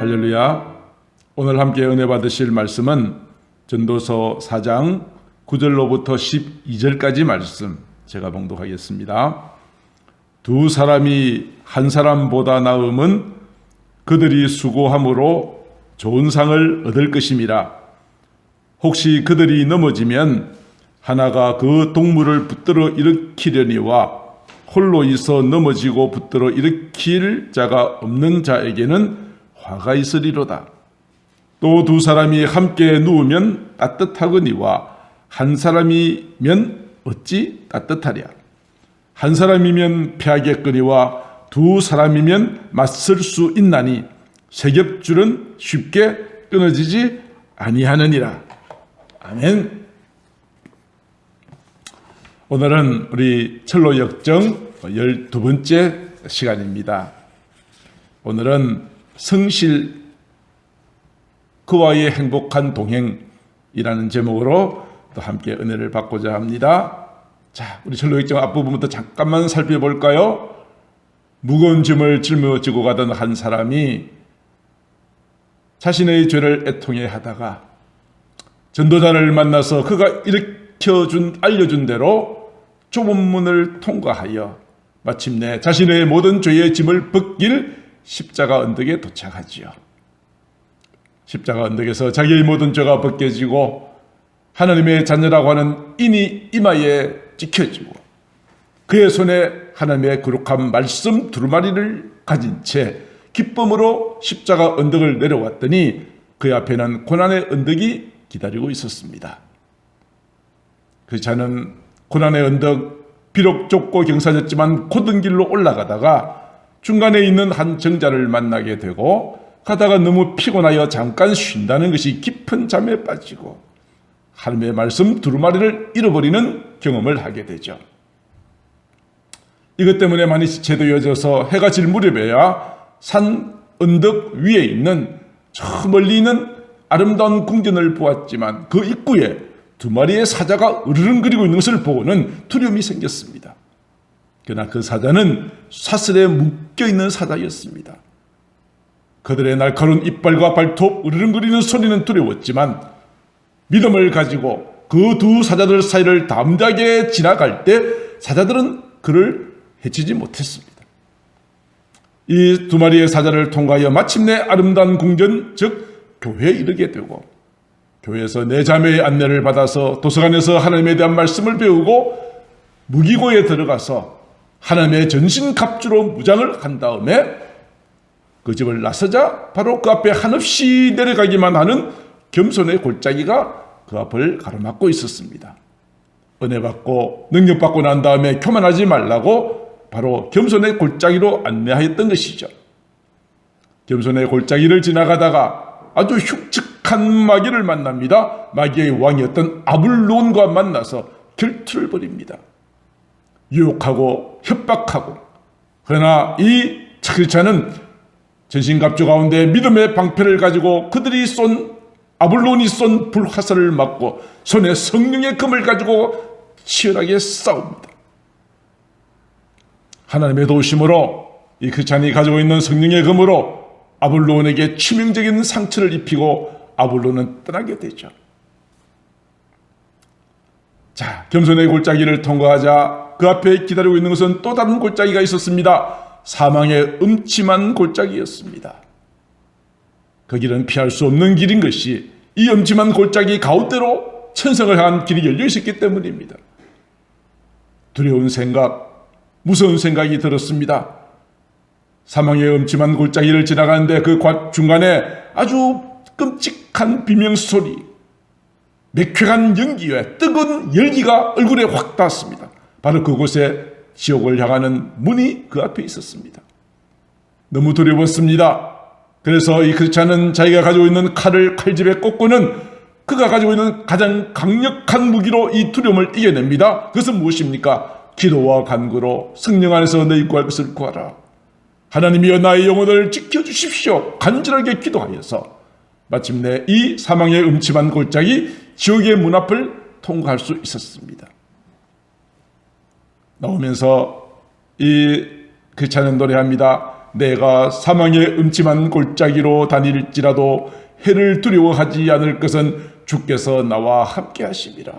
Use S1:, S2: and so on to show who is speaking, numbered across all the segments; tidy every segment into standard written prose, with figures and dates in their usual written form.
S1: 할렐루야. 오늘 함께 은혜 받으실 말씀은 전도서 4장 9절로부터 12절까지 말씀 제가 봉독하겠습니다. 두 사람이 한 사람보다 나음은 그들이 수고함으로 좋은 상을 얻을 것임이라. 혹시 그들이 넘어지면 하나가 그 동물을 붙들어 일으키려니와 홀로 있어 넘어지고 붙들어 일으킬 자가 없는 자에게는 화가 있으리로다. 또 두 사람이 함께 누우면 따뜻하거니와 한 사람이면 어찌 따뜻하랴. 한 사람이면 패하겠거니와 두 사람이면 맞설 수 있나니 세겹줄은 쉽게 끊어지지 아니하느니라. 아멘. 오늘은 우리 철로 역정 12번째 시간입니다. 오늘은 성실 그와의 행복한 동행이라는 제목으로 또 함께 은혜를 받고자 합니다. 자, 우리 철로 역정 앞부분부터 잠깐만 살펴볼까요? 무거운 짐을 짊어지고 가던 한 사람이 자신의 죄를 애통해 하다가 전도자를 만나서 그가 알려준 대로 좁은 문을 통과하여 마침내 자신의 모든 죄의 짐을 벗길 십자가 언덕에 도착하지요. 십자가 언덕에서 자기의 모든 죄가 벗겨지고 하나님의 자녀라고 하는 인이 이마에 찍혀지고 그의 손에 하나님의 거룩한 말씀 두루마리를 가진 채 기쁨으로 십자가 언덕을 내려왔더니 그 앞에는 고난의 언덕이 기다리고 있었습니다. 그 자는 고난의 언덕, 비록 좁고 경사졌지만 곧은 길로 올라가다가 중간에 있는 한 정자를 만나게 되고 가다가 너무 피곤하여 잠깐 쉰다는 것이 깊은 잠에 빠지고 하나님의 말씀 두루마리를 잃어버리는 경험을 하게 되죠. 이것 때문에 많이 지체되어져서 해가 질 무렵에야 산 언덕 위에 있는 저 멀리 있는 아름다운 궁전을 보았지만 그 입구에 두 마리의 사자가 으르렁거리고 있는 것을 보고는 두려움이 생겼습니다. 그러나 그 사자는 사슬에 묶여있는 사자였습니다. 그들의 날카로운 이빨과 발톱, 으르렁거리는 소리는 두려웠지만 믿음을 가지고 그 두 사자들 사이를 담대하게 지나갈 때 사자들은 그를 해치지 못했습니다. 이 두 마리의 사자를 통과하여 마침내 아름다운 궁전, 즉 교회에 이르게 되고 교회에서 내 자매의 안내를 받아서 도서관에서 하나님에 대한 말씀을 배우고 무기고에 들어가서 하나님의 전신갑주로 무장을 한 다음에 그 집을 나서자 바로 그 앞에 한없이 내려가기만 하는 겸손의 골짜기가 그 앞을 가로막고 있었습니다. 은혜 받고 능력 받고 난 다음에 교만하지 말라고 바로 겸손의 골짜기로 안내하였던 것이죠. 겸손의 골짜기를 지나가다가 아주 흉측한 마귀를 만납니다. 마귀의 왕이었던 아블론과 만나서 결투를 벌입니다. 유혹하고 협박하고, 그러나 이 크리스찬은 전신갑주 가운데 믿음의 방패를 가지고 그들이 아블론이 쏜 불화살을 맞고 손에 성령의 검을 가지고 치열하게 싸웁니다. 하나님의 도우심으로 이 크리스찬이 가지고 있는 성령의 검으로 아블론에게 치명적인 상처를 입히고 아블론은 떠나게 되죠. 자, 겸손의 골짜기를 통과하자 그 앞에 기다리고 있는 것은 또 다른 골짜기가 있었습니다. 사망의 음침한 골짜기였습니다. 그 길은 피할 수 없는 길인 것이 이 음침한 골짜기 가운데로 천성을 향한 길이 열려 있었기 때문입니다. 두려운 생각, 무서운 생각이 들었습니다. 사망의 음침한 골짜기를 지나가는데 그 중간에 아주 끔찍한 비명소리, 매쾌한 연기와 뜨거운 열기가 얼굴에 확 닿았습니다. 바로 그곳에 지옥을 향하는 문이 그 앞에 있었습니다. 너무 두려웠습니다. 그래서 이 크리스찬은 자기가 가지고 있는 칼을 칼집에 꽂고는 그가 가지고 있는 가장 강력한 무기로 이 두려움을 이겨냅니다. 그것은 무엇입니까? 기도와 간구로 성령 안에서 너희 구할 것을 구하라. 하나님이여 나의 영혼을 지켜주십시오. 간절하게 기도하여서 마침내 이 사망의 음침한 골짜기 지옥의 문 앞을 통과할 수 있었습니다. 나오면서 이 크리스찬은 노래합니다. 내가 사망의 음침한 골짜기로 다닐지라도 해를 두려워하지 않을 것은 주께서 나와 함께 하심이라.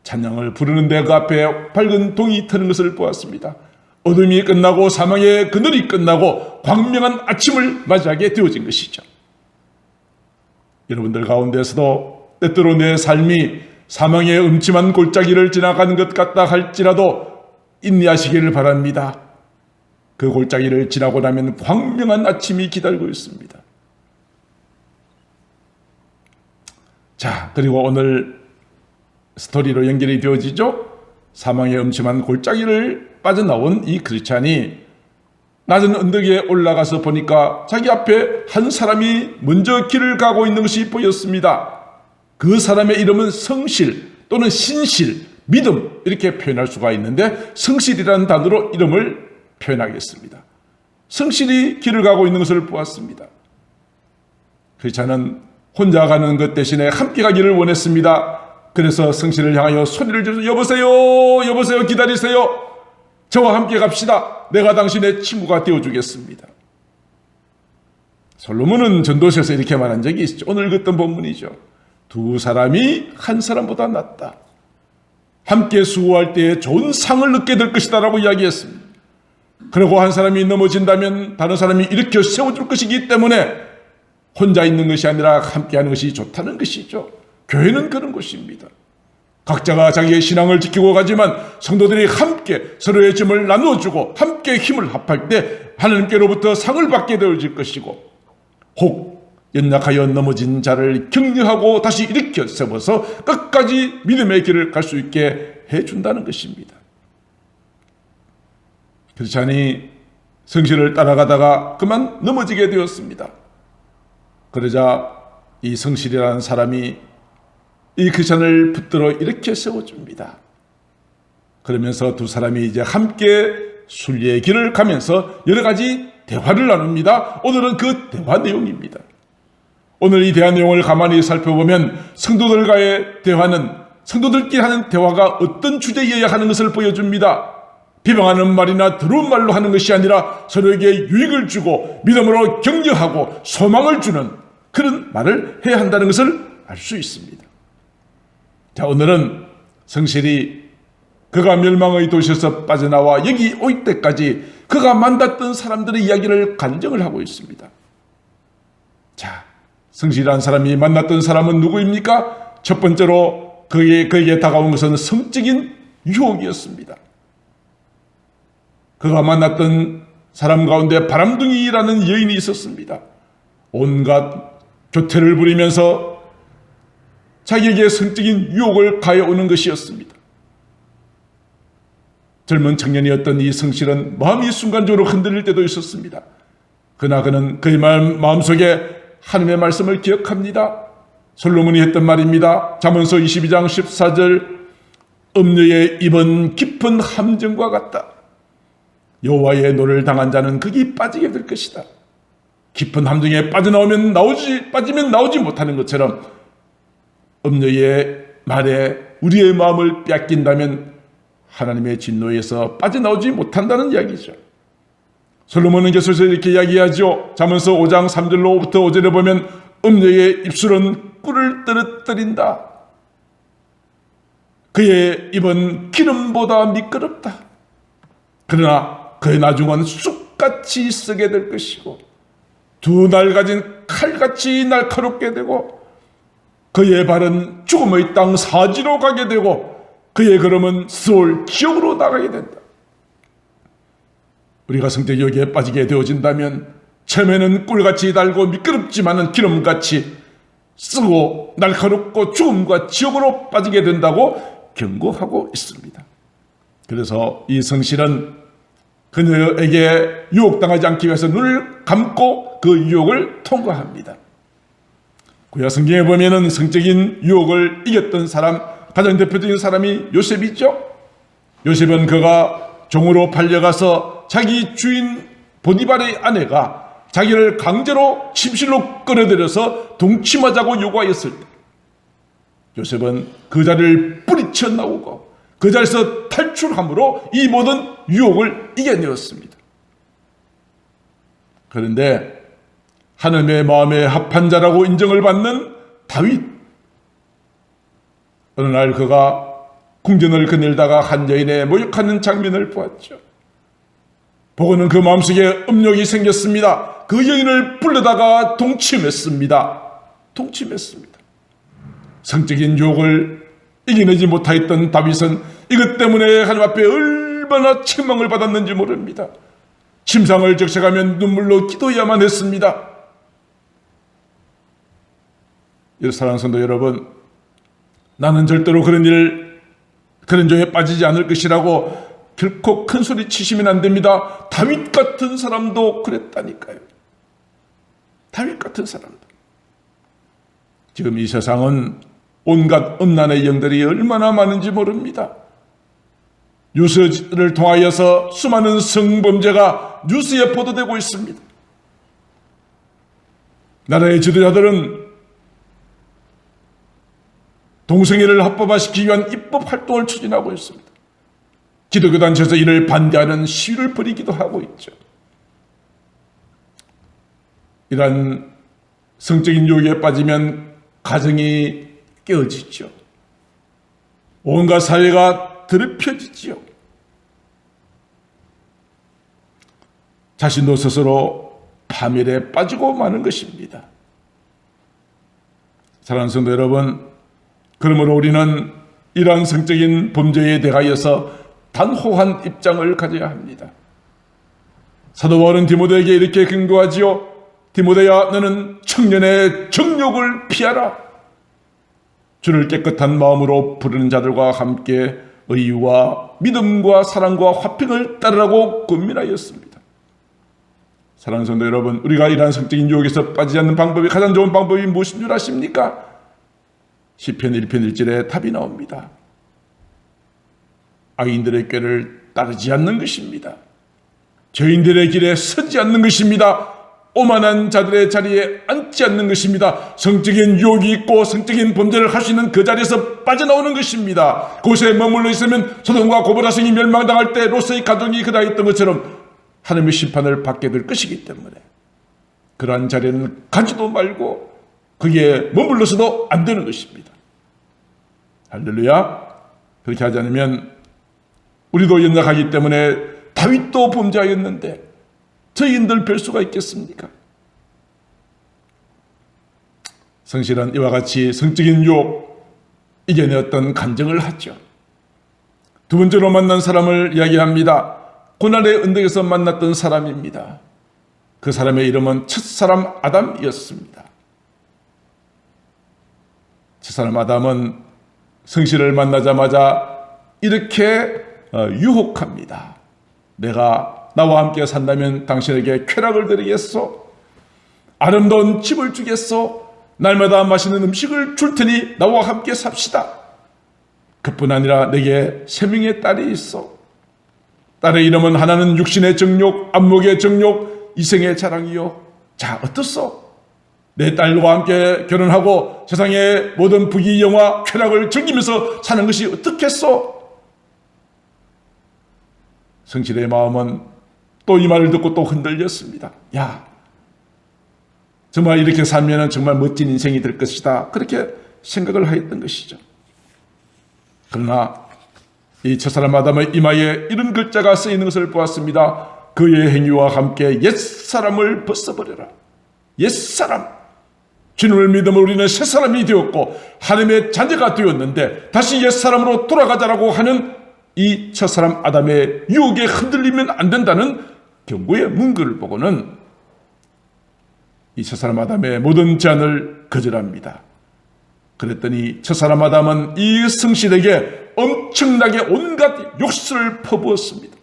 S1: 찬양을 부르는데 그 앞에 밝은 동이 트는 것을 보았습니다. 어둠이 끝나고 사망의 그늘이 끝나고 광명한 아침을 맞이하게 되어진 것이죠. 여러분들 가운데서도 때때로 내 삶이 사망의 음침한 골짜기를 지나가는 것 같다 할지라도 인내하시기를 바랍니다. 그 골짜기를 지나고 나면 광명한 아침이 기다리고 있습니다. 자, 그리고 오늘 스토리로 연결이 되어지죠. 사망의 음침한 골짜기를 빠져나온 이 크리스찬이 낮은 언덕에 올라가서 보니까 자기 앞에 한 사람이 먼저 길을 가고 있는 것이 보였습니다. 그 사람의 이름은 성실 또는 신실, 믿음 이렇게 표현할 수가 있는데 성실이라는 단어로 이름을 표현하겠습니다. 성실이 길을 가고 있는 것을 보았습니다. 크리스찬은 혼자 가는 것 대신에 함께 가기를 원했습니다. 그래서 성실을 향하여 소리를 지르면서 여보세요, 여보세요, 기다리세요. 저와 함께 갑시다. 내가 당신의 친구가 되어주겠습니다. 솔로몬은 전도서에서 이렇게 말한 적이 있죠. 오늘 읽었던 본문이죠. 두 사람이 한 사람보다 낫다. 함께 수고할 때에 좋은 상을 얻게 될 것이다 라고 이야기했습니다. 그리고 한 사람이 넘어진다면 다른 사람이 일으켜 세워줄 것이기 때문에 혼자 있는 것이 아니라 함께하는 것이 좋다는 것이죠. 교회는 그런 곳입니다. 각자가 자기의 신앙을 지키고 가지만 성도들이 함께 서로의 짐을 나누어주고 함께 힘을 합할 때 하나님께로부터 상을 받게 되어질 것이고, 혹 연약하여 넘어진 자를 격려하고 다시 일으켜 세워서 끝까지 믿음의 길을 갈 수 있게 해준다는 것입니다. 크리스찬이 성실을 따라가다가 그만 넘어지게 되었습니다. 그러자 이 성실이라는 사람이 이 크리스찬을 붙들어 일으켜 세워줍니다. 그러면서 두 사람이 이제 함께 순리의 길을 가면서 여러 가지 대화를 나눕니다. 오늘은 그 대화 내용입니다. 오늘 이 대화 내용을 가만히 살펴보면 성도들과의 대화는 성도들끼리 하는 대화가 어떤 주제여야 하는 것을 보여줍니다. 비방하는 말이나 더러운 말로 하는 것이 아니라 서로에게 유익을 주고 믿음으로 격려하고 소망을 주는 그런 말을 해야 한다는 것을 알 수 있습니다. 자, 오늘은 성실이 그가 멸망의 도시에서 빠져나와 여기 올 때까지 그가 만났던 사람들의 이야기를 간증을 하고 있습니다. 자, 성실한 사람이 만났던 사람은 누구입니까? 첫 번째로 그에게 다가온 것은 성적인 유혹이었습니다. 그가 만났던 사람 가운데 바람둥이라는 여인이 있었습니다. 온갖 교태를 부리면서 자기에게 성적인 유혹을 가해오는 것이었습니다. 젊은 청년이었던 이 성실은 마음이 순간적으로 흔들릴 때도 있었습니다. 그러나 그는 그의 마음속에 하나님의 말씀을 기억합니다. 솔로몬이 했던 말입니다. 잠언서 22장 14절, 음녀의 입은 깊은 함정과 같다. 여호와의 노를 당한 자는 거기 빠지게 될 것이다. 깊은 함정에 빠지면 나오지 못하는 것처럼 음녀의 말에 우리의 마음을 빼앗긴다면 하나님의 진노에서 빠져나오지 못한다는 이야기죠. 솔로몬은 계속해서 이렇게 이야기하죠. 잠언서 5장 3절로부터 5절에 보면 음녀의 입술은 꿀을 떨어뜨린다. 그의 입은 기름보다 미끄럽다. 그러나 그의 나중은 쑥같이 쓰게 될 것이고 두 날 가진 칼같이 날카롭게 되고 그의 발은 죽음의 땅 사지로 가게 되고 그의 걸음은 스올 지옥으로 나가게 된다. 우리가 성적 유혹에 빠지게 되어진다면 처음에는 꿀같이 달고 미끄럽지만은 기름같이 쓰고 날카롭고 죽음과 지옥으로 빠지게 된다고 경고하고 있습니다. 그래서 이 성실은 그녀에게 유혹당하지 않기 위해서 눈을 감고 그 유혹을 통과합니다. 구약 성경에 보면은 성적인 유혹을 이겼던 사람, 가장 대표적인 사람이 요셉이죠. 요셉은 그가 종으로 팔려가서 자기 주인 보디발의 아내가 자기를 강제로 침실로 끌어들여서 동침하자고 요구하였을 때 요셉은 그 자리를 뿌리쳐 나오고 그 자리에서 탈출함으로 이 모든 유혹을 이겨내었습니다. 그런데 하나님의 마음에 합한 자라고 인정을 받는 다윗. 어느 날 그가 궁전을 거닐다가 한 여인의 모욕하는 장면을 보았죠. 보고는 그 마음속에 음욕이 생겼습니다. 그 여인을 불러다가 동침했습니다. 성적인 유혹을 이겨내지 못하였던 다윗은 이것 때문에 하나님 앞에 얼마나 책망을 받았는지 모릅니다. 침상을 적셔가면 눈물로 기도해야만 했습니다. 사랑하는 성도 여러분, 나는 절대로 그런 죄에 빠지지 않을 것이라고 결코 큰 소리 치시면 안 됩니다. 다윗 같은 사람도 그랬다니까요. 다윗 같은 사람도. 지금 이 세상은 온갖 음란의 영들이 얼마나 많은지 모릅니다. 뉴스를 통하여서 수많은 성범죄가 뉴스에 보도되고 있습니다. 나라의 지도자들은 동성애를 합법화시키기 위한 입법 활동을 추진하고 있습니다. 기독교 단체에서 이를 반대하는 시위를 벌이기도 하고 있죠. 이러한 성적인 유혹에 빠지면 가정이 깨어지죠. 온갖 사회가 더럽혀지지요. 자신도 스스로 파멸에 빠지고 마는 것입니다. 사랑하는 성도 여러분, 그러므로 우리는 이러한 성적인 범죄에 대하여서 단호한 입장을 가져야 합니다. 사도 바울은 디모데에게 이렇게 경고하지요. 디모데야, 너는 청년의 정욕을 피하라. 주를 깨끗한 마음으로 부르는 자들과 함께 의와 믿음과 사랑과 화평을 따르라고 권면하였습니다. 사랑하는 성도 여러분, 우리가 이러한 성적인 유혹에서 빠지지 않는 방법이, 가장 좋은 방법이 무엇인 줄 아십니까? 시편 1편 1절에 답이 나옵니다. 악인들의 꾀를 따르지 않는 것입니다. 죄인들의 길에 서지 않는 것입니다. 오만한 자들의 자리에 앉지 않는 것입니다. 성적인 유혹이 있고 성적인 범죄를 할 수 있는 그 자리에서 빠져나오는 것입니다. 그곳에 머물러 있으면 소돔과 고모라 성이 멸망당할 때 롯의 가족이 그다했던 것처럼 하나님의 심판을 받게 될 것이기 때문에 그러한 자리에는 가지도 말고 거기에 머물러서도 안 되는 것입니다. 할렐루야. 그렇게 하지 않으면 우리도 연약하기 때문에 다윗도 범죄하였는데 저희인들 별 수가 있겠습니까? 성실은 이와 같이 성적인 유혹 이겨내었던 간증을 하죠. 두 번째로 만난 사람을 이야기합니다. 고난의 언덕에서 만났던 사람입니다. 그 사람의 이름은 첫사람 아담이었습니다. 첫사람 아담은 성실을 만나자마자 이렇게 유혹합니다. 내가 나와 함께 산다면 당신에게 쾌락을 드리겠소. 아름다운 집을 주겠소. 날마다 맛있는 음식을 줄 테니 나와 함께 삽시다. 그뿐 아니라 내게 3명의 딸이 있어. 딸의 이름은 하나는 육신의 정욕, 안목의 정욕, 이생의 자랑이요. 자, 어떻소? 내 딸과 함께 결혼하고 세상의 모든 부귀 영화 쾌락을 즐기면서 사는 것이 어떻겠소? 성실의 마음은 또 이 말을 듣고 또 흔들렸습니다. 야, 정말 이렇게 살면 정말 멋진 인생이 될 것이다. 그렇게 생각을 하였던 것이죠. 그러나 이 첫사람 아담의 이마에 이런 글자가 쓰이는 것을 보았습니다. 그의 행위와 함께 옛사람을 벗어버려라. 옛사람. 주님을 믿음으로 우리는 새사람이 되었고 하나님의 자녀가 되었는데 다시 옛사람으로 돌아가자라고 하는 이 첫사람 아담의 유혹에 흔들리면 안 된다는 경고의 문구를 보고는 이 첫사람 아담의 모든 제안을 거절합니다. 그랬더니 첫사람 아담은 이 성실에게 엄청나게 온갖 욕설을 퍼부었습니다.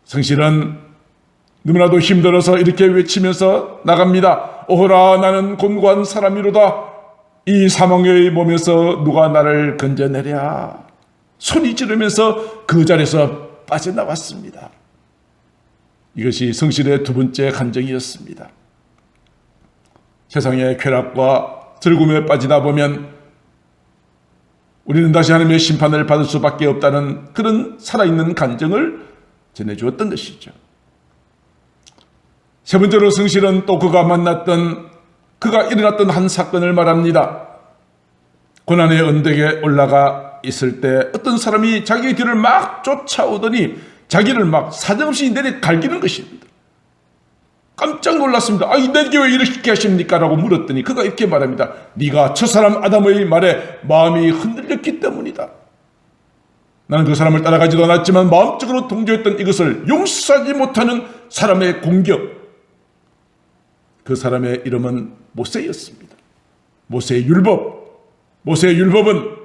S1: 성실은 너무나도 힘들어서 이렇게 외치면서 나갑니다. 오호라, 나는 곤고한 사람이로다. 이 사망의 몸에서 누가 나를 건져내랴. 소리 지르면서 그 자리에서 빠져나왔습니다. 이것이 성실의 두 번째 간증이었습니다. 세상의 쾌락과 즐거움에 빠지다 보면 우리는 다시 하나님의 심판을 받을 수밖에 없다는 그런 살아있는 간증을 전해주었던 것이죠. 세 번째로 성실은 또 그가 일어났던 한 사건을 말합니다. 고난의 언덕에 올라가 있을 때 어떤 사람이 자기 뒤를 막 쫓아오더니 자기를 막 사정없이 내려 갈기는 것입니다. 깜짝 놀랐습니다. 내게 왜 이렇게 하십니까? 라고 물었더니 그가 이렇게 말합니다. 네가 첫사람 아담의 말에 마음이 흔들렸기 때문이다. 나는 그 사람을 따라가지도 않았지만 마음적으로 동조했던 이것을 용서하지 못하는 사람의 공격. 그 사람의 이름은 모세였습니다. 모세의 율법. 모세의 율법은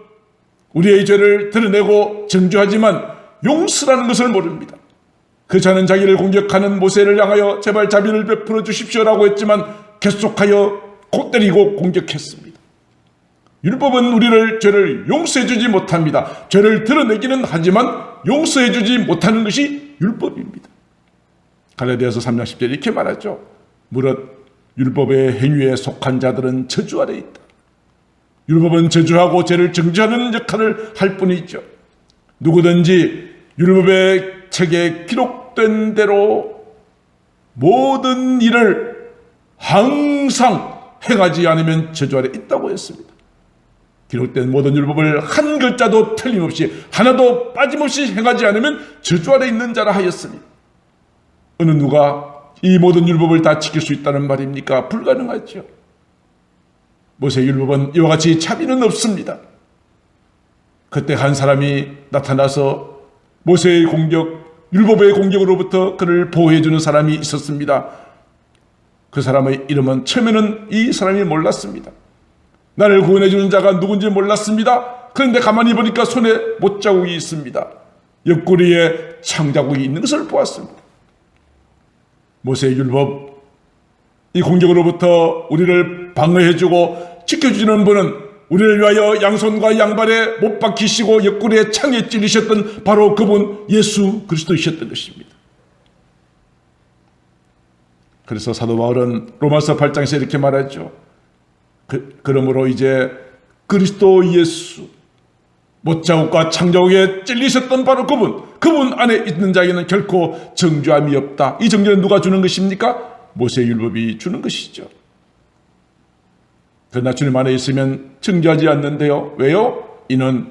S1: 우리의 죄를 드러내고 정죄하지만 용서라는 것을 모릅니다. 그 자는 자기를 공격하는 모세를 향하여 제발 자비를 베풀어 주십시오라고 했지만 계속하여 때리고 공격했습니다. 율법은 우리를 죄를 용서해 주지 못합니다. 죄를 드러내기는 하지만 용서해 주지 못하는 것이 율법입니다. 갈라디아서 3장 10절에 이렇게 말하죠. 무릇 율법의 행위에 속한 자들은 저주 아래 있다. 율법은 저주하고 죄를 정죄하는 역할을 할 뿐이죠. 누구든지 율법의 책에 기록된 대로 모든 일을 항상 행하지 않으면 저주 아래 있다고 했습니다. 기록된 모든 율법을 한 글자도 틀림없이 하나도 빠짐없이 행하지 않으면 저주 아래 있는 자라 하였으니 어느 누가 이 모든 율법을 다 지킬 수 있다는 말입니까? 불가능하죠. 모세 율법은 이와 같이 차이는 없습니다. 그때 한 사람이 나타나서 모세의 공격, 율법의 공격으로부터 그를 보호해주는 사람이 있었습니다. 그 사람의 이름은 처음에는 이 사람이 몰랐습니다. 나를 구원해주는 자가 누군지 몰랐습니다. 그런데 가만히 보니까 손에 못자국이 있습니다. 옆구리에 창자국이 있는 것을 보았습니다. 모세의 율법, 이 공격으로부터 우리를 방어해주고 지켜주시는 분은 우리를 위하여 양손과 양발에 못 박히시고 옆구리에 창에 찔리셨던 바로 그분 예수 그리스도이셨던 것입니다. 그래서 사도 바울은 로마서 8장에서 이렇게 말하죠. 그러므로 이제 그리스도 예수, 못자국과 창자국에 찔리셨던 바로 그분 안에 있는 자에게는 결코 정죄함이 없다. 이 정죄는 누가 주는 것입니까? 모세의 율법이 주는 것이죠. 그러나 주님 안에 있으면 정죄하지 않는데요. 왜요? 이는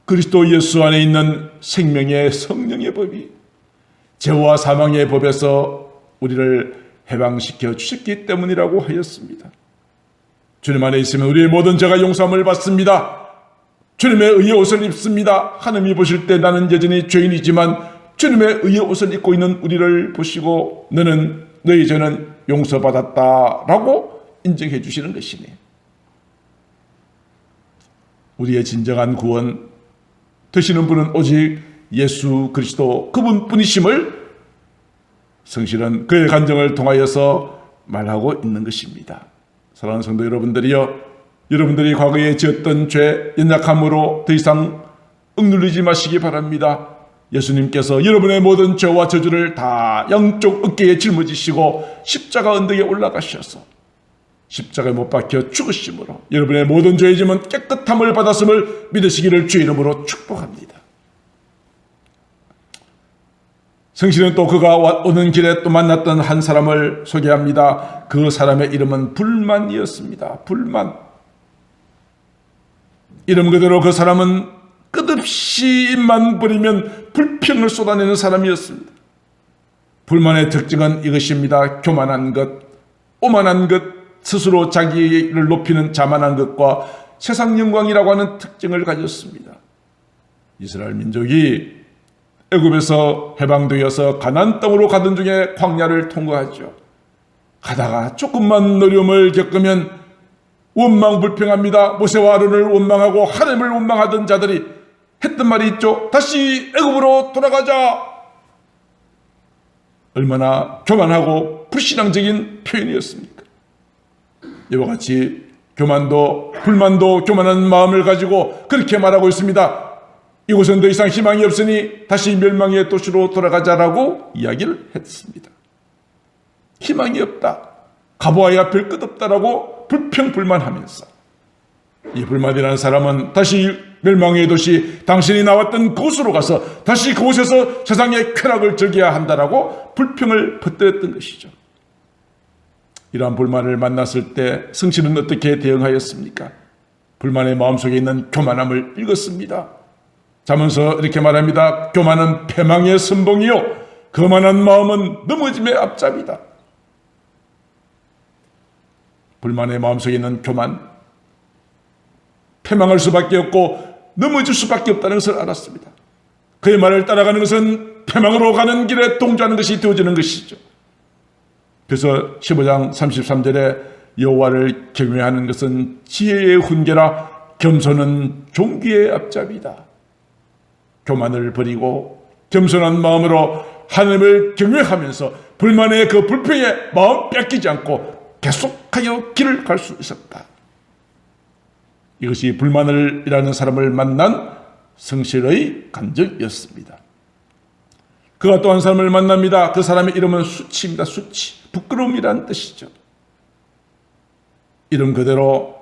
S1: 그리스도 예수 안에 있는 생명의 성령의 법이 죄와 사망의 법에서 우리를 해방시켜 주셨기 때문이라고 하였습니다. 주님 안에 있으면 우리의 모든 죄가 용서함을 받습니다. 주님의 의의 옷을 입습니다. 하나님이 보실 때 나는 여전히 죄인이지만 주님의 의의 옷을 입고 있는 우리를 보시고 너의 죄는 용서받았다라고 인정해 주시는 것이네. 우리의 진정한 구원 되시는 분은 오직 예수 그리스도 그분뿐이심을 성실은 그의 간증을 통하여서 말하고 있는 것입니다. 사랑하는 성도 여러분들이여, 여러분들이 과거에 지었던 죄, 연약함으로 더 이상 억눌리지 마시기 바랍니다. 예수님께서 여러분의 모든 죄와 저주를 다 양쪽 어깨에 짊어지시고 십자가 언덕에 올라가셔서 십자가에 못 박혀 죽으심으로 여러분의 모든 죄의 짐은 깨끗함을 받았음을 믿으시기를 주의 이름으로 축복합니다. 성신은 또 그가 오는 길에 또 만났던 한 사람을 소개합니다. 그 사람의 이름은 불만이었습니다. 불만. 이름 그대로 그 사람은 끝없이 입만 벌이면 불평을 쏟아내는 사람이었습니다. 불만의 특징은 이것입니다. 교만한 것, 오만한 것, 스스로 자기를 높이는 자만한 것과 세상 영광이라고 하는 특징을 가졌습니다. 이스라엘 민족이 애굽에서 해방되어서 가나안 땅으로 가던 중에 광야를 통과하죠. 가다가 조금만 어려움을 겪으면 원망불평합니다. 모세와 아론을 원망하고 하나님을 원망하던 자들이 했던 말이 있죠. 다시 애굽으로 돌아가자. 얼마나 교만하고 불신앙적인 표현이었습니까? 이와 같이 교만도 불만도 교만한 마음을 가지고 그렇게 말하고 있습니다. 이곳은 더 이상 희망이 없으니 다시 멸망의 도시로 돌아가자라고 이야기를 했습니다. 희망이 없다. 가보아야 별 것 없다라고 불평불만하면서 이 불만이라는 사람은 다시 멸망의 도시 당신이 나왔던 그곳으로 가서 다시 그곳에서 세상의 쾌락을 즐겨야 한다라고 불평을 퍼뜨렸던 것이죠. 이러한 불만을 만났을 때 성실은 어떻게 대응하였습니까? 불만의 마음속에 있는 교만함을 읽었습니다. 자문서 이렇게 말합니다. 교만은 패망의 선봉이요 거만한 마음은 넘어짐의 앞잡이다. 불만의 마음속에 있는 교만, 패망할 수밖에 없고 넘어질 수밖에 없다는 것을 알았습니다. 그의 말을 따라가는 것은 패망으로 가는 길에 동조하는 것이 되어지는 것이죠. 그래서 15장 33절에 여호와를 경외하는 것은 지혜의 훈계라 겸손은 종기의 앞잡이다. 교만을 버리고 겸손한 마음으로 하나님을 경외하면서 불만의 그 불평에 마음 뺏기지 않고 계속하여 길을 갈 수 있었다. 이것이 불만을 일하는 사람을 만난 성실의 간증이었습니다. 그가 또 한 사람을 만납니다. 그 사람의 이름은 수치입니다. 수치, 부끄러움이란 뜻이죠. 이름 그대로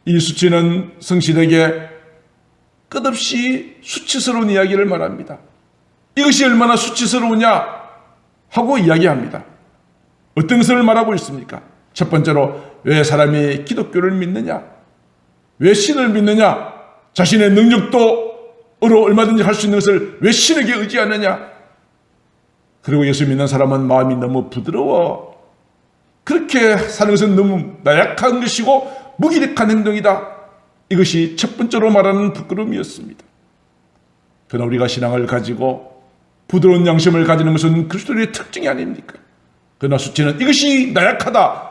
S1: 이 수치는 성실에게 끝없이 수치스러운 이야기를 말합니다. 이것이 얼마나 수치스러우냐 하고 이야기합니다. 어떤 것을 말하고 있습니까? 첫 번째로 왜 사람이 기독교를 믿느냐? 왜 신을 믿느냐? 자신의 능력도 얼마든지 할 수 있는 것을 왜 신에게 의지하느냐? 그리고 예수 믿는 사람은 마음이 너무 부드러워. 그렇게 사는 것은 너무 나약한 것이고 무기력한 행동이다. 이것이 첫 번째로 말하는 부끄러움이었습니다. 그러나 우리가 신앙을 가지고 부드러운 양심을 가지는 것은 그리스도의 특징이 아닙니까? 그러나 수치는 이것이 나약하다.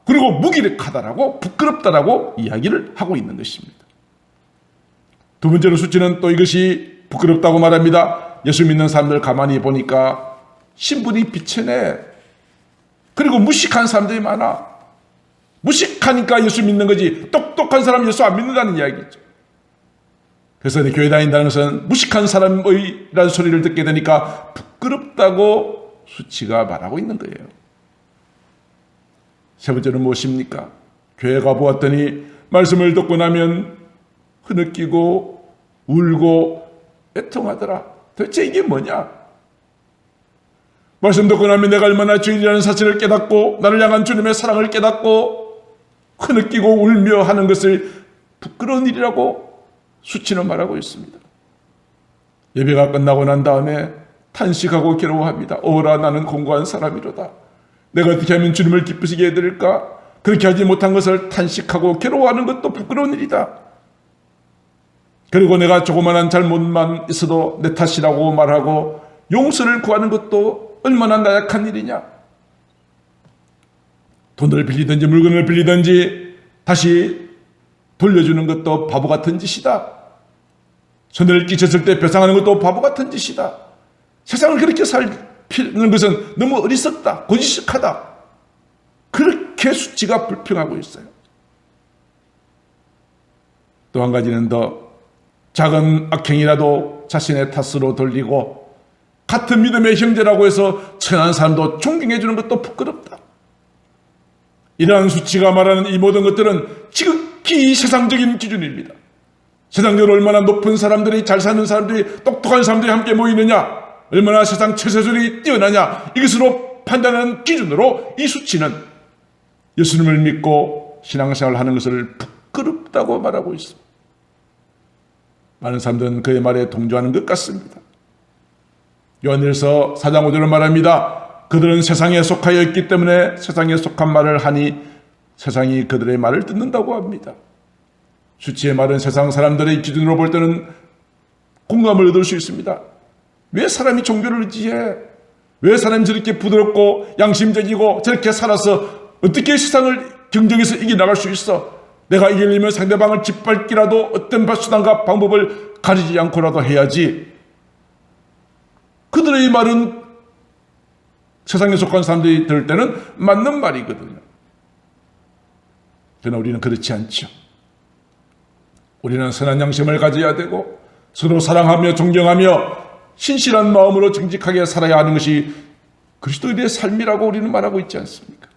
S1: 그리고 무기력하다라고 부끄럽다라고 이야기를 하고 있는 것입니다. 두 번째로 수치는 또 이것이 부끄럽다고 말합니다. 예수 믿는 사람들 가만히 보니까 신분이 비천해. 그리고 무식한 사람들이 많아. 무식하니까 예수 믿는 거지 똑똑한 사람 예수 안 믿는다는 이야기죠. 그래서 교회 다닌다는 것은 무식한 사람이라는 소리를 듣게 되니까 부끄럽다고 수치가 말하고 있는 거예요. 세 번째는 무엇입니까? 교회 가보았더니 말씀을 듣고 나면 흐느끼고 울고 애통하더라. 도대체 이게 뭐냐? 말씀 듣고 나면 내가 얼마나 주인이라는 사실을 깨닫고 나를 향한 주님의 사랑을 깨닫고 흐느끼고 울며 하는 것을 부끄러운 일이라고 수치는 말하고 있습니다. 예배가 끝나고 난 다음에 탄식하고 괴로워합니다. 오라 나는 공고한 사람이로다. 내가 어떻게 하면 주님을 기쁘시게 해드릴까? 그렇게 하지 못한 것을 탄식하고 괴로워하는 것도 부끄러운 일이다. 그리고 내가 조그마한 잘못만 있어도 내 탓이라고 말하고 용서를 구하는 것도 얼마나 나약한 일이냐. 돈을 빌리든지 물건을 빌리든지 다시 돌려주는 것도 바보 같은 짓이다. 손해를 끼쳤을 때 배상하는 것도 바보 같은 짓이다. 세상을 그렇게 살피는 것은 너무 어리석다. 고지식하다. 그렇게 수치가 불평하고 있어요. 또 한 가지는 더 작은 악행이라도 자신의 탓으로 돌리고 같은 믿음의 형제라고 해서 천한 사람도 존경해 주는 것도 부끄럽다. 이러한 수치가 말하는 이 모든 것들은 지극히 세상적인 기준입니다. 세상적으로 얼마나 높은 사람들이 잘 사는 사람들이 똑똑한 사람들이 함께 모이느냐, 얼마나 세상 최세술이 뛰어나냐, 이것으로 판단하는 기준으로 이 수치는 예수님을 믿고 신앙생활을 하는 것을 부끄럽다고 말하고 있습니다. 많은 사람들은 그의 말에 동조하는 것 같습니다. 요한일서 4장 5절을 말합니다. 그들은 세상에 속하여 있기 때문에 세상에 속한 말을 하니 세상이 그들의 말을 듣는다고 합니다. 수치의 말은 세상 사람들의 기준으로 볼 때는 공감을 얻을 수 있습니다. 왜 사람이 종교를 의지해? 왜 사람이 저렇게 부드럽고 양심적이고 저렇게 살아서 어떻게 세상을 경쟁에서 이겨나갈 수 있어? 내가 이기려면 상대방을 짓밟기라도 어떤 수단과 방법을 가리지 않고라도 해야지. 그들의 말은 세상에 속한 사람들이 들을 때는 맞는 말이거든요. 그러나 우리는 그렇지 않죠. 우리는 선한 양심을 가져야 되고 서로 사랑하며 존경하며 신실한 마음으로 정직하게 살아야 하는 것이 그리스도인의 삶이라고 우리는 말하고 있지 않습니까?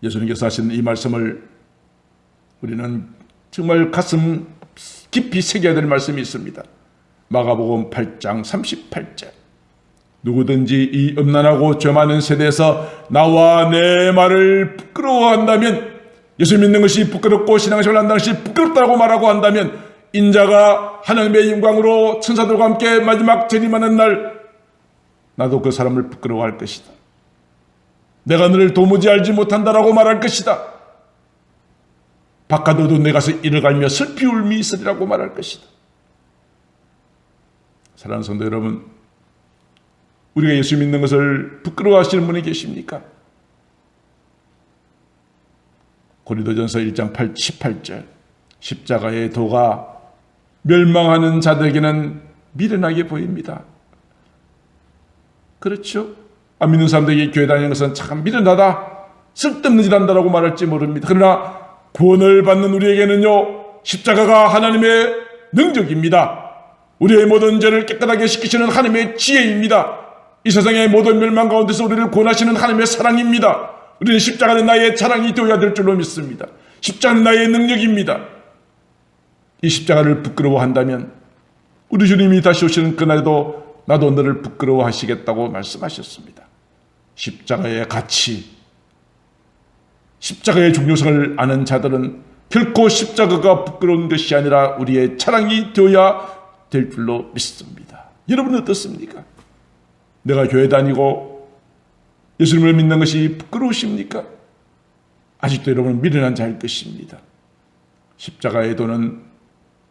S1: 예수님께서 하신 이 말씀을 우리는 정말 가슴 깊이 새겨야 될 말씀이 있습니다. 마가복음 8장 38절. 누구든지 이 음란하고 죄 많은 세대에서 나와 내 말을 부끄러워한다면, 예수 믿는 것이 부끄럽고 신앙생활을 한다는 것이 부끄럽다고 말하고 한다면, 인자가 하나님의 영광으로 천사들과 함께 마지막 재림하는 날 나도 그 사람을 부끄러워할 것이다. 내가 너를 도무지 알지 못한다라고 말할 것이다. 바깥 어두운 데 가서 이를 갈며 슬피 울미 있으리라고 말할 것이다. 사랑하는 성도 여러분, 우리가 예수 믿는 것을 부끄러워하시는 분이 계십니까? 고린도전서 1장 18절, 십자가의 도가 멸망하는 자들에게는 미련하게 보입니다. 그렇죠? 안 믿는 사람들에게 교회 다니는 것은 참 미련하다, 쓸데없는 짓 한다라고 말할지 모릅니다. 그러나 구원을 받는 우리에게는요, 십자가가 하나님의 능력입니다. 우리의 모든 죄를 깨끗하게 씻기시는 하나님의 지혜입니다. 이 세상의 모든 멸망 가운데서 우리를 구원하시는 하나님의 사랑입니다. 우리는 십자가는 나의 자랑이 되어야 될 줄로 믿습니다. 십자가는 나의 능력입니다. 이 십자가를 부끄러워한다면 우리 주님이 다시 오시는 그날에도 나도 너를 부끄러워하시겠다고 말씀하셨습니다. 십자가의 가치, 십자가의 중요성을 아는 자들은 결코 십자가가 부끄러운 것이 아니라 우리의 자랑이 되어야 될 줄로 믿습니다. 여러분은 어떻습니까? 내가 교회 다니고 예수님을 믿는 것이 부끄러우십니까? 아직도 여러분은 미련한 자일 것입니다. 십자가의 도는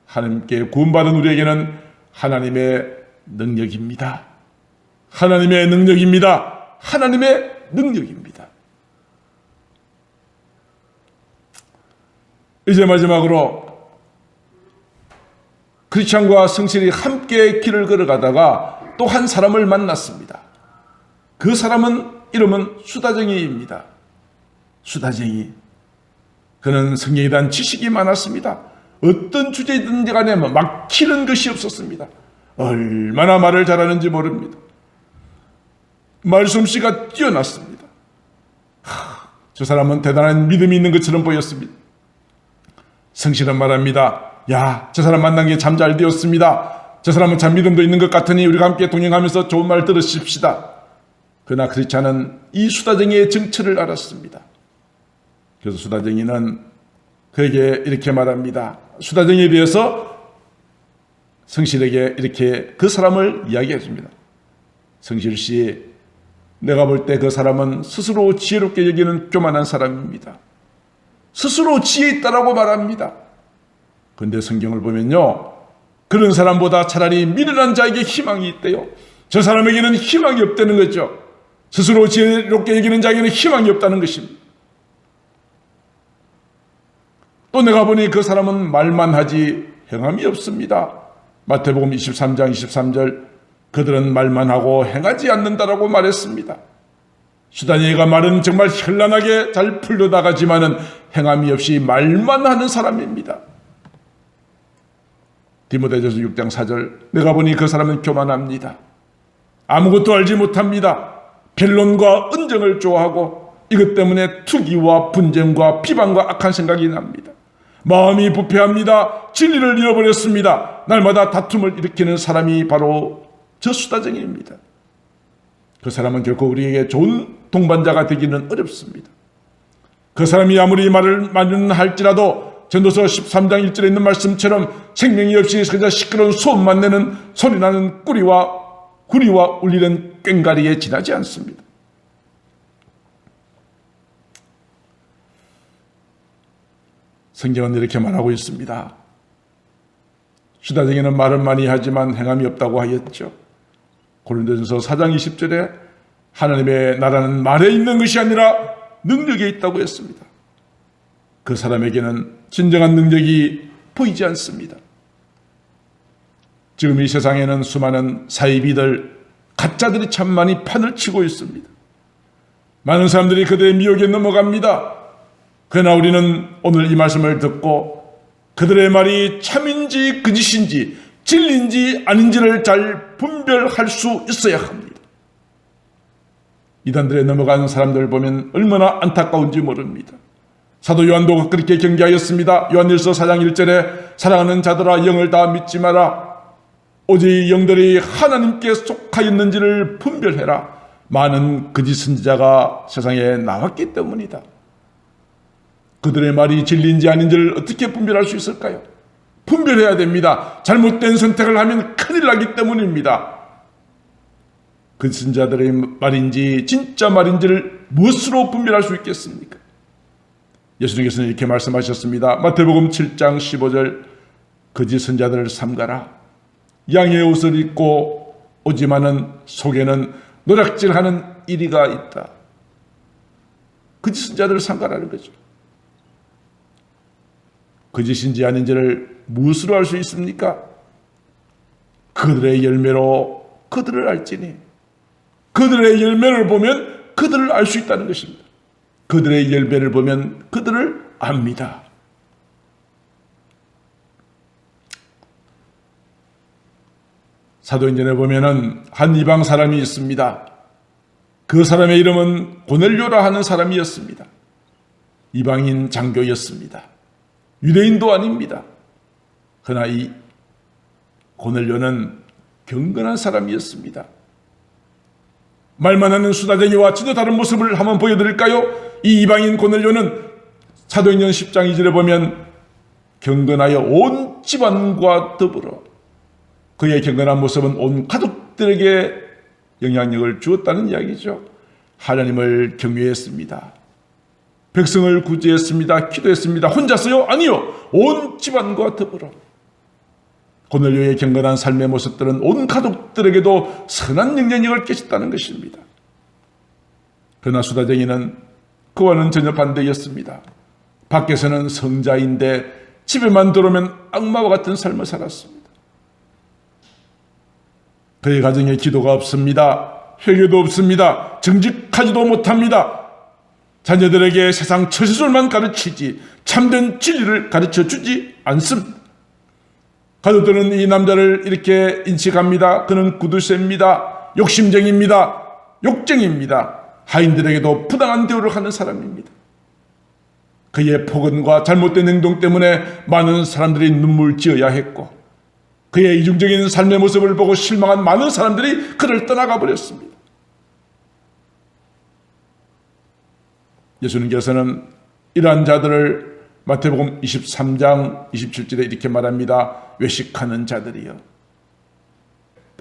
S1: 하나님께 구원받은 우리에게는 하나님의 능력입니다. 하나님의 능력입니다. 하나님의 능력입니다. 이제 마지막으로 크리스찬과 성실이 함께 길을 걸어가다가 또 한 사람을 만났습니다. 그 사람은 이름은 수다쟁이입니다. 수다쟁이. 그는 성경에 대한 지식이 많았습니다. 어떤 주제든지 간에 막히는 것이 없었습니다. 얼마나 말을 잘하는지 모릅니다. 말솜씨가 뛰어났습니다. 저 사람은 대단한 믿음이 있는 것처럼 보였습니다. 성실은 말합니다. 야, 저 사람 만난 게 참 잘 되었습니다. 저 사람은 참 믿음도 있는 것 같으니 우리가 함께 동행하면서 좋은 말 들으십시다. 그러나 크리스찬은 이 수다쟁이의 정체를 알았습니다. 그래서 수다쟁이는 그에게 이렇게 말합니다. 수다쟁이에 대해서 성실에게 이렇게 그 사람을 이야기해 줍니다. 성실씨, 내가 볼 때 그 사람은 스스로 지혜롭게 여기는 교만한 사람입니다. 스스로 지혜 있다라고 말합니다. 그런데 성경을 보면요, 그런 사람보다 차라리 미련한 자에게 희망이 있대요. 저 사람에게는 희망이 없다는 거죠. 스스로 지혜롭게 여기는 자에게는 희망이 없다는 것입니다. 또 내가 보니 그 사람은 말만 하지 행함이 없습니다. 마태복음 23장 23절, 그들은 말만 하고 행하지 않는다라고 말했습니다. 수다쟁이가 말은 정말 현란하게 잘 풀려나가지만은 행함이 없이 말만 하는 사람입니다. 디모데전서 6장 4절, 내가 보니 그 사람은 교만합니다. 아무것도 알지 못합니다. 변론과 언쟁을 좋아하고 이것 때문에 투기와 분쟁과 비방과 악한 생각이 납니다. 마음이 부패합니다. 진리를 잃어버렸습니다. 날마다 다툼을 일으키는 사람이 바로 저 수다쟁이입니다. 그 사람은 결코 우리에게 좋은 동반자가 되기는 어렵습니다. 그 사람이 아무리 말을 많이 할지라도 전도서 13장 1절에 있는 말씀처럼 생명이 없이 그저 시끄러운 소음만 내는 소리나는 구리와 울리는 꽹가리에 지나지 않습니다. 성경은 이렇게 말하고 있습니다. 수다쟁이는 말은 많이 하지만 행함이 없다고 하였죠. 고린도전서 4장 20절에 하나님의 나라는 말에 있는 것이 아니라 능력에 있다고 했습니다. 그 사람에게는 진정한 능력이 보이지 않습니다. 지금 이 세상에는 수많은 사이비들, 가짜들이 참 많이 판을 치고 있습니다. 많은 사람들이 그들의 미혹에 넘어갑니다. 그러나 우리는 오늘 이 말씀을 듣고 그들의 말이 참인지 거짓인지 진리인지 아닌지를 잘 분별할 수 있어야 합니다. 이단들에 넘어가는 사람들을 보면 얼마나 안타까운지 모릅니다. 사도 요한도 그렇게 경계하였습니다. 요한일서 4장 1절에 사랑하는 자들아, 영을 다 믿지 마라. 오직 영들이 하나님께 속하였는지를 분별해라. 많은 거짓 선지자가 세상에 나왔기 때문이다. 그들의 말이 진리인지 아닌지를 어떻게 분별할 수 있을까요? 분별해야 됩니다. 잘못된 선택을 하면 큰일 나기 때문입니다. 거짓 선지자들의 말인지 진짜 말인지를 무엇으로 분별할 수 있겠습니까? 예수님께서는 이렇게 말씀하셨습니다. 마태복음 7장 15절, 거짓 선지자들을 삼가라. 양의 옷을 입고 오지만은 속에는 노략질하는 이리가 있다. 거짓 선지자들을 삼가라는 거죠. 거짓인지 아닌지를 무엇으로 알 수 있습니까? 그들의 열매로 그들을 알지니. 그들의 열매를 보면 그들을 알 수 있다는 것입니다. 그들의 열매를 보면 그들을 압니다. 사도행전에 보면은 한 이방 사람이 있습니다. 그 사람의 이름은 고넬료라 하는 사람이었습니다. 이방인 장교였습니다. 유대인도 아닙니다. 그러나 이 고넬료는 경건한 사람이었습니다. 말만 하는 수다쟁이와 전혀 다른 모습을 한번 보여드릴까요? 이 이방인 고넬료는 사도행전 10장 2절에 보면 경건하여 온 집안과 더불어, 그의 경건한 모습은 온 가족들에게 영향력을 주었다는 이야기죠. 하나님을 경외했습니다. 백성을 구제했습니다. 기도했습니다. 혼자서요? 아니요. 온 집안과 더불어. 고넬료의 경건한 삶의 모습들은 온 가족들에게도 선한 영향력을 끼쳤다는 것입니다. 그러나 수다쟁이는 그와는 전혀 반대였습니다. 밖에서는 성자인데 집에만 들어오면 악마와 같은 삶을 살았습니다. 그의 가정에 기도가 없습니다. 회개도 없습니다. 정직하지도 못합니다. 자녀들에게 세상 처세술만 가르치지 참된 진리를 가르쳐주지 않습니다. 가족들은 이 남자를 이렇게 인식합니다. 그는 구두쇠입니다. 욕심쟁이입니다. 욕쟁이입니다. 하인들에게도 부당한 대우를 하는 사람입니다. 그의 폭언과 잘못된 행동 때문에 많은 사람들이 눈물 지어야 했고, 그의 이중적인 삶의 모습을 보고 실망한 많은 사람들이 그를 떠나가 버렸습니다. 예수님께서는 이러한 자들을 마태복음 23장 27절에 이렇게 말합니다. 외식하는 자들이여,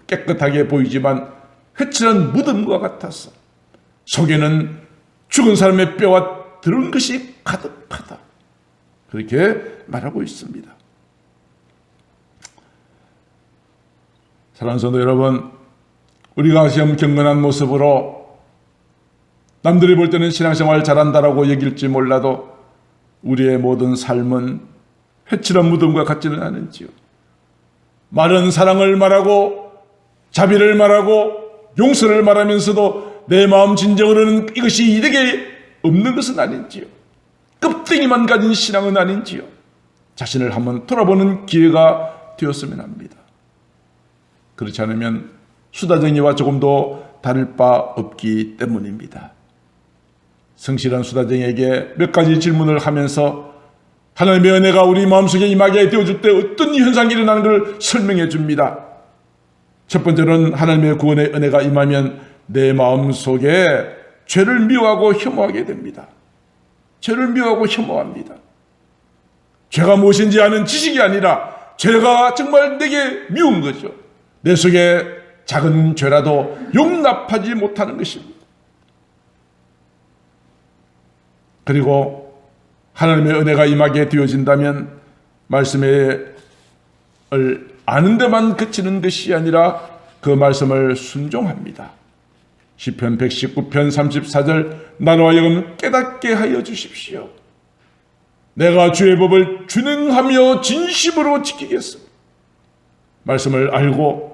S1: 깨끗하게 보이지만 회칠한 무덤과 같아서 속에는 죽은 사람의 뼈와 들은 것이 가득하다. 그렇게 말하고 있습니다. 사랑하는 성도 여러분, 우리가 시험 경건한 모습으로 남들이 볼 때는 신앙생활 잘한다라고 여길지 몰라도 우리의 모든 삶은 회칠한 무덤과 같지는 않은지요. 마른 사랑을 말하고 자비를 말하고 용서를 말하면서도 내 마음 진정으로는 이것이 이득에 없는 것은 아닌지요. 껍데기만 가진 신앙은 아닌지요. 자신을 한번 돌아보는 기회가 되었으면 합니다. 그렇지 않으면 수다쟁이와 조금도 다를 바 없기 때문입니다. 성실한 수다쟁이에게 몇 가지 질문을 하면서 하나님의 은혜가 우리 마음속에 임하게 되어줄 때 어떤 현상이 일어나는 걸 설명해 줍니다. 첫 번째로는 하나님의 구원의 은혜가 임하면 내 마음속에 죄를 미워하고 혐오하게 됩니다. 죄를 미워하고 혐오합니다. 죄가 무엇인지 아는 지식이 아니라 죄가 정말 내게 미운 거죠. 내 속에 작은 죄라도 용납하지 못하는 것입니다. 그리고 하나님의 은혜가 임하게 되어진다면 말씀을 아는 데만 그치는 것이 아니라 그 말씀을 순종합니다. 시편 119편 34절, 나로 하여금 깨닫게 하여 주십시오. 내가 주의 법을 준행하며 진심으로 지키겠습니다. 말씀을 알고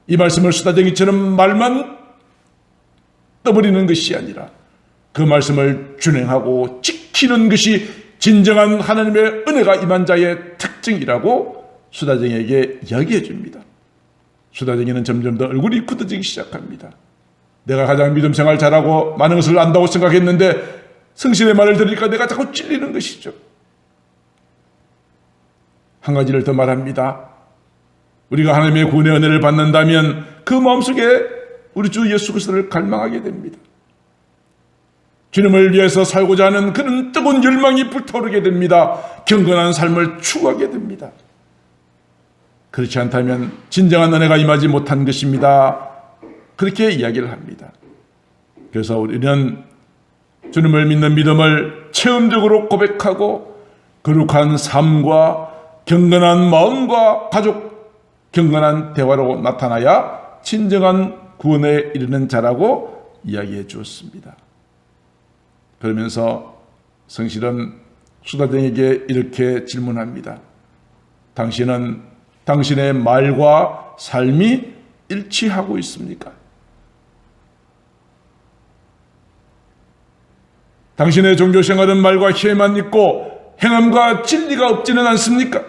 S1: 이 말씀을 수다쟁이처럼 말만 떠버리는 것이 아니라 그 말씀을 준행하고 지키는 것이 진정한 하나님의 은혜가 임한 자의 특징이라고 수다쟁이에게 이야기해 줍니다. 수다쟁이는 점점 더 얼굴이 굳어지기 시작합니다. 내가 가장 믿음 생활 잘하고 많은 것을 안다고 생각했는데 성신의 말을 들으니까 내가 자꾸 찔리는 것이죠. 한 가지를 더 말합니다. 우리가 하나님의 구원의 은혜를 받는다면 그 마음속에 우리 주 예수 그리스도를 갈망하게 됩니다. 주님을 위해서 살고자 하는 그런 뜨거운 열망이 불타오르게 됩니다. 경건한 삶을 추구하게 됩니다. 그렇지 않다면 진정한 은혜가 임하지 못한 것입니다. 그렇게 이야기를 합니다. 그래서 우리는 주님을 믿는 믿음을 체험적으로 고백하고 거룩한 삶과 경건한 마음과 가족, 경건한 대화로 나타나야 진정한 구원에 이르는 자라고 이야기해 주었습니다. 그러면서 성실은 수다쟁이에게 이렇게 질문합니다. 당신은 당신의 말과 삶이 일치하고 있습니까? 당신의 종교생활은 말과 희에만 있고 행함과 진리가 없지는 않습니까?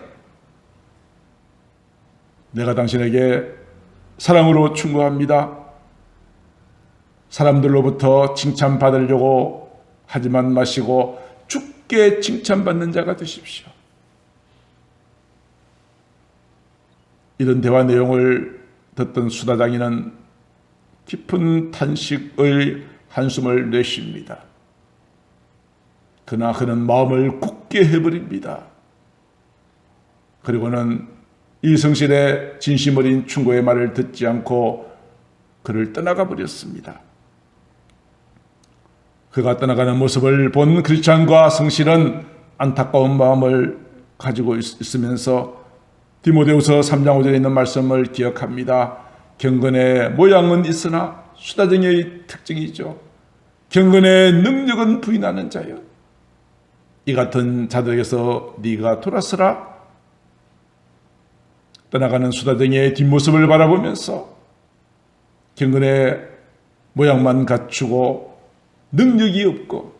S1: 내가 당신에게 사랑으로 충고합니다. 사람들로부터 칭찬받으려고 하지만 마시고 주께 칭찬받는 자가 되십시오. 이런 대화 내용을 듣던 수다장이는 깊은 탄식의 한숨을 내쉽니다. 그러나 그는 마음을 굳게 해버립니다. 그리고는 이 성실의 진심 어린 충고의 말을 듣지 않고 그를 떠나가 버렸습니다. 그가 떠나가는 모습을 본 크리스찬과 성실은 안타까운 마음을 가지고 있으면서 디모데후서 3장 5절에 있는 말씀을 기억합니다. 경건의 모양은 있으나 수다쟁이의 특징이죠. 경건의 능력은 부인하는 자요. 이 같은 자들에게서 네가 돌아서라. 떠나가는 수다쟁이의 뒷모습을 바라보면서 경건의 모양만 갖추고 능력이 없고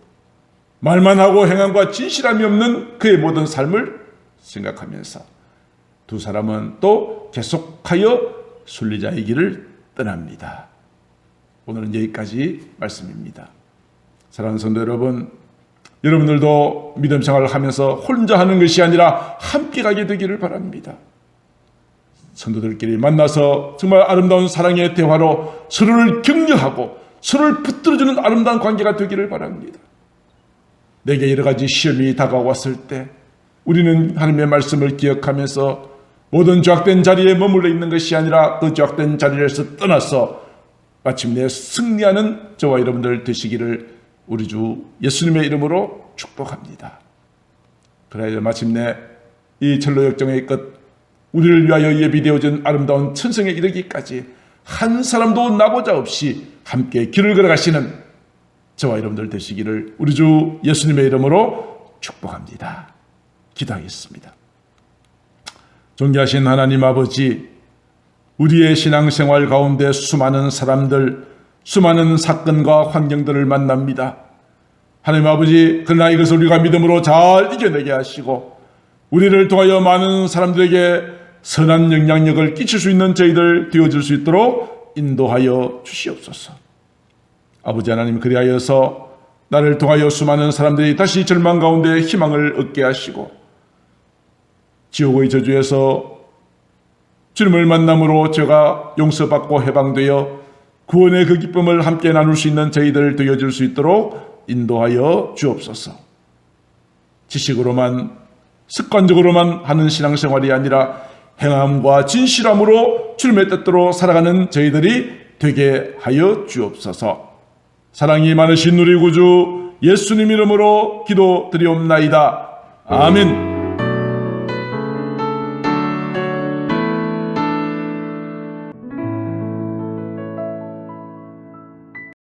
S1: 말만 하고 행함과 진실함이 없는 그의 모든 삶을 생각하면서 두 사람은 또 계속하여 순리자의 길을 떠납니다. 오늘은 여기까지 말씀입니다. 사랑하는 성도 여러분, 여러분들도 믿음 생활을 하면서 혼자 하는 것이 아니라 함께 가게 되기를 바랍니다. 성도들끼리 만나서 정말 아름다운 사랑의 대화로 서로를 격려하고 서로를 붙들어주는 아름다운 관계가 되기를 바랍니다. 내게 여러 가지 시험이 다가왔을 때 우리는 하나님의 말씀을 기억하면서 모든 죄악된 자리에 머물러 있는 것이 아니라 그 죄악된 자리에서 떠나서 마침내 승리하는 저와 여러분들 되시기를 우리 주 예수님의 이름으로 축복합니다. 그래야 마침내 이 철로 역정의 끝 우리를 위하여 예비되어진 아름다운 천성에 이르기까지 한 사람도 나고자 없이 함께 길을 걸어가시는 저와 여러분들 되시기를 우리 주 예수님의 이름으로 축복합니다. 기도하겠습니다. 존귀하신 하나님 아버지, 우리의 신앙생활 가운데 수많은 사람들, 수많은 사건과 환경들을 만납니다. 하나님 아버지, 그러나 이것을 우리가 믿음으로 잘 이겨내게 하시고 우리를 통하여 많은 사람들에게 선한 영향력을 끼칠 수 있는 저희들 되어질 수 있도록 인도하여 주시옵소서. 아버지 하나님, 그리하여서 나를 통하여 수많은 사람들이 다시 절망 가운데 희망을 얻게 하시고 지옥의 저주에서 주님을 만남으로 죄가 용서받고 해방되어 구원의 그 기쁨을 함께 나눌 수 있는 저희들 되어질 수 있도록 인도하여 주옵소서. 지식으로만 습관적으로만 하는 신앙생활이 아니라 행함과 진실함으로 주님의 뜻대로 살아가는 저희들이 되게 하여 주옵소서. 사랑이 많으신 우리 구주 예수님 이름으로 기도드리옵나이다. 아멘.